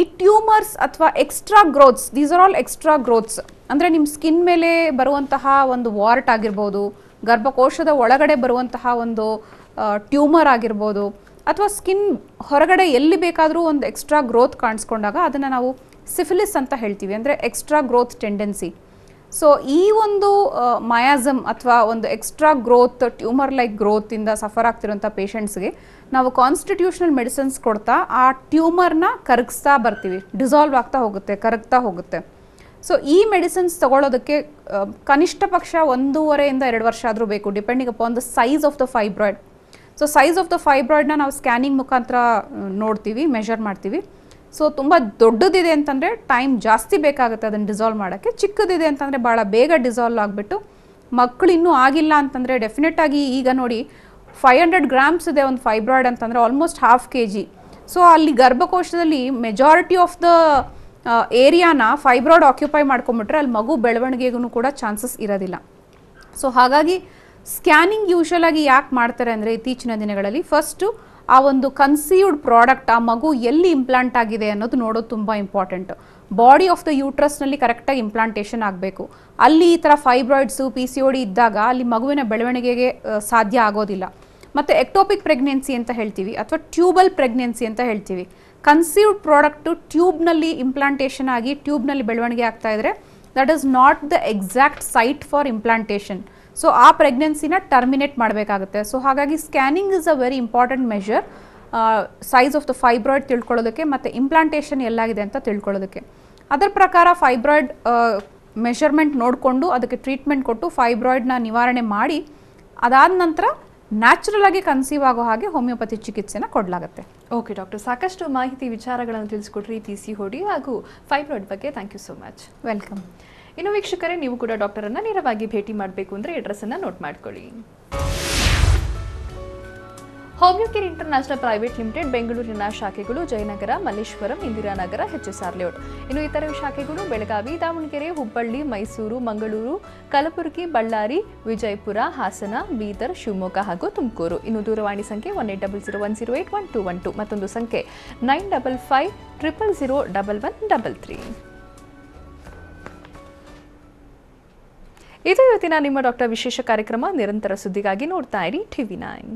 ಈ ಟ್ಯೂಮರ್ಸ್ ಅಥವಾ extra growths, these are all extra growths. ಅಂದರೆ ನಿಮ್ಮ ಸ್ಕಿನ್ ಮೇಲೆ ಬರುವಂತಹ ಒಂದು ವಾರ್ಟ್ ಆಗಿರ್ಬೋದು, ಗರ್ಭಕೋಶದ ಒಳಗಡೆ ಬರುವಂತಹ ಒಂದು ಟ್ಯೂಮರ್ ಆಗಿರ್ಬೋದು, ಅಥವಾ ಸ್ಕಿನ್ ಹೊರಗಡೆ ಎಲ್ಲಿ ಬೇಕಾದರೂ ಒಂದು ಎಕ್ಸ್ಟ್ರಾ ಗ್ರೋತ್ ಕಾಣಿಸ್ಕೊಂಡಾಗ ಅದನ್ನು ನಾವು ಸಿಫಿಲಿಸ್ ಅಂತ ಹೇಳ್ತೀವಿ, ಅಂದರೆ ಎಕ್ಸ್ಟ್ರಾ ಗ್ರೋತ್ ಟೆಂಡೆನ್ಸಿ. ಸೊ ಈ ಒಂದು ಮಯಾಸಮ್ ಅಥವಾ ಒಂದು ಎಕ್ಸ್ಟ್ರಾ ಗ್ರೋತ್, ಟ್ಯೂಮರ್ ಲೈಕ್ ಗ್ರೋತಿಂದ ಸಫರ್ ಆಗ್ತಿರೋಂಥ ಪೇಷಂಟ್ಸ್ಗೆ ನಾವು ಕಾನ್ಸ್ಟಿಟ್ಯೂಷನಲ್ ಮೆಡಿಸಿನ್ಸ್ ಕೊಡ್ತಾ ಆ ಟ್ಯೂಮರ್ನ ಕರಗಿಸ್ತಾ ಬರ್ತೀವಿ. ಡಿಸಾಲ್ವ್ ಆಗ್ತಾ ಹೋಗುತ್ತೆ, ಕರಗ್ತಾ ಹೋಗುತ್ತೆ. ಸೊ ಈ ಮೆಡಿಸಿನ್ಸ್ ತಗೊಳ್ಳೋದಕ್ಕೆ ಕನಿಷ್ಠ ಪಕ್ಷ 1.5 to 2 ವರ್ಷ ಆದರೂ ಬೇಕು, depending upon the size of the fibroid. So size of the ಫೈಬ್ರಾಯ್ಡ್ನ ನಾವು ಸ್ಕ್ಯಾನಿಂಗ್ ಮುಖಾಂತರ ನೋಡ್ತೀವಿ, ಮೆಷರ್ ಮಾಡ್ತೀವಿ. ಸೊ ತುಂಬ ದೊಡ್ಡದಿದೆ ಅಂತಂದರೆ ಟೈಮ್ ಜಾಸ್ತಿ ಬೇಕಾಗುತ್ತೆ ಅದನ್ನು ಡಿಸಾಲ್ವ್ ಮಾಡೋಕ್ಕೆ. ಚಿಕ್ಕದಿದೆ ಅಂತಂದರೆ ಭಾಳ ಬೇಗ ಡಿಸಾಲ್ವ್ ಆಗಿಬಿಟ್ಟು, ಮಕ್ಕಳು ಇನ್ನೂ ಆಗಿಲ್ಲ ಅಂತಂದರೆ ಡೆಫಿನೆಟಾಗಿ ಈಗ ನೋಡಿ 500 grams ಇದೆ ಒಂದು ಫೈಬ್ರಾಯ್ಡ್ ಅಂತಂದರೆ ಆಲ್ಮೋಸ್ಟ್ 1/2 kg. ಸೊ ಅಲ್ಲಿ ಗರ್ಭಕೋಶದಲ್ಲಿ ಮೆಜಾರಿಟಿ ಆಫ್ ದ ಏರಿಯಾನ ಫೈಬ್ರಾಯ್ಡ್ ಆಕ್ಯುಪೈ ಮಾಡ್ಕೊಂಬಿಟ್ರೆ ಅಲ್ಲಿ ಮಗು ಬೆಳವಣಿಗೆಗೂ ಕೂಡ ಚಾನ್ಸಸ್ ಇರೋದಿಲ್ಲ. ಸೊ ಹಾಗಾಗಿ ಸ್ಕ್ಯಾನಿಂಗ್ ಯೂಶಲಾಗಿ ಯಾಕೆ ಮಾಡ್ತಾರೆ ಅಂದರೆ ಇತ್ತೀಚಿನ ದಿನಗಳಲ್ಲಿ ಫಸ್ಟು ಆ ಒಂದು ಕನ್ಸೀವ್ಡ್ ಪ್ರಾಡಕ್ಟ್, ಆ ಮಗು ಎಲ್ಲಿ ಇಂಪ್ಲಾಂಟ್ ಆಗಿದೆ ಅನ್ನೋದು ನೋಡೋದು ತುಂಬ ಇಂಪಾರ್ಟೆಂಟ್. ಬಾಡಿ ಆಫ್ ದ ಯೂಟ್ರಸ್ನಲ್ಲಿ ಕರೆಕ್ಟಾಗಿ ಇಂಪ್ಲಾಂಟೇಷನ್ ಆಗಬೇಕು. ಅಲ್ಲಿ ಈ ಥರ ಫೈಬ್ರಾಯ್ಡ್ಸು, PCOD ಇದ್ದಾಗ ಅಲ್ಲಿ ಮಗುವಿನ ಬೆಳವಣಿಗೆಗೆ ಸಾಧ್ಯ ಆಗೋದಿಲ್ಲ. ಮತ್ತು ಎಕ್ಟೋಪಿಕ್ ಪ್ರೆಗ್ನೆನ್ಸಿ ಅಂತ ಹೇಳ್ತೀವಿ, ಅಥವಾ ಟ್ಯೂಬಲ್ ಪ್ರೆಗ್ನೆನ್ಸಿ ಅಂತ ಹೇಳ್ತೀವಿ. ಕನ್ಸೀವ್ಡ್ ಪ್ರಾಡಕ್ಟು ಟ್ಯೂಬ್ನಲ್ಲಿ ಇಂಪ್ಲಾಂಟೇಷನ್ ಆಗಿ ಟ್ಯೂಬ್ನಲ್ಲಿ ಬೆಳವಣಿಗೆ ಆಗ್ತಾ ಇದ್ದರೆ that is not the exact site for implantation. So ಆ ಪ್ರೆಗ್ನೆನ್ಸಿನ ಟರ್ಮಿನೇಟ್ ಮಾಡಬೇಕಾಗುತ್ತೆ. ಸೊ ಹಾಗಾಗಿ scanning is a very important measure, size of the fibroid ತಿಳ್ಕೊಳ್ಳೋದಕ್ಕೆ ಮತ್ತು ಇಂಪ್ಲಾಂಟೇಷನ್ ಎಲ್ಲಾಗಿದೆ ಅಂತ ತಿಳ್ಕೊಳ್ಳೋದಕ್ಕೆ. ಅದರ ಪ್ರಕಾರ ಫೈಬ್ರಾಯ್ಡ್ ಮೆಷರ್ಮೆಂಟ್ ನೋಡಿಕೊಂಡು ಅದಕ್ಕೆ ಟ್ರೀಟ್ಮೆಂಟ್ ಕೊಟ್ಟು ಫೈಬ್ರಾಯ್ಡ್ನ ನಿವಾರಣೆ ಮಾಡಿ ಅದಾದ ನಂತರ ನ್ಯಾಚುರಲ್ ಆಗಿ ಕನ್ಸೀವ್ ಆಗೋ ಹಾಗೆ ಹೋಮಿಯೋಪತಿ ಚಿಕಿತ್ಸೆನ ಕೊಡಲಾಗುತ್ತೆ. ಓಕೆ ಡಾಕ್ಟರ್, ಸಾಕಷ್ಟು ಮಾಹಿತಿ ವಿಚಾರಗಳನ್ನು ತಿಳಿಸ್ಕೊಟ್ರಿ PCOD ಹಾಗೂ ಫೈಬ್ರಾಯ್ಡ್ ಬಗ್ಗೆ. Thank you so much. Welcome. ಇನ್ನು ವೀಕ್ಷಕರೇ, ನೀವು ಕೂಡ ಡಾಕ್ಟರನ್ನು ನೇರವಾಗಿ ಭೇಟಿ ಮಾಡಬೇಕು ಅಂದರೆ ಅಡ್ರೆಸ್ಸನ್ನು ನೋಟ್ ಮಾಡ್ಕೊಳ್ಳಿ. ಹೋಮಿಯೋಕೇರ್ ಇಂಟರ್ನ್ಯಾಷನಲ್ ಪ್ರೈವೇಟ್ ಲಿಮಿಟೆಡ್ ಬೆಂಗಳೂರಿನ ಶಾಖೆಗಳು ಜಯನಗರ, ಮಲ್ಲೇಶ್ವರಂ, ಇಂದಿರಾನಗರ, HSR ಲೇಔಟ್. ಇನ್ನು ಇತರೆ ಶಾಖೆಗಳು ಬೆಳಗಾವಿ, ದಾವಣಗೆರೆ, ಹುಬ್ಬಳ್ಳಿ, ಮೈಸೂರು, ಮಂಗಳೂರು, ಕಲಬುರಗಿ, ಬಳ್ಳಾರಿ, ವಿಜಯಪುರ, ಹಾಸನ, ಬೀದರ್, ಶಿವಮೊಗ್ಗ ಹಾಗೂ ತುಮಕೂರು. ಇನ್ನು ದೂರವಾಣಿ ಸಂಖ್ಯೆ 1800108112 ಮತ್ತೊಂದು ಸಂಖ್ಯೆ 9550001133. ಇದು ಇವತ್ತಿನ ನಿಮ್ಮ ಡಾಕ್ಟರ್ ವಿಶೇಷ ಕಾರ್ಯಕ್ರಮ. ನಿರಂತರ ಸುದ್ದಿಗಾಗಿ ನೋಡ್ತಾ ಇರಿ TV9.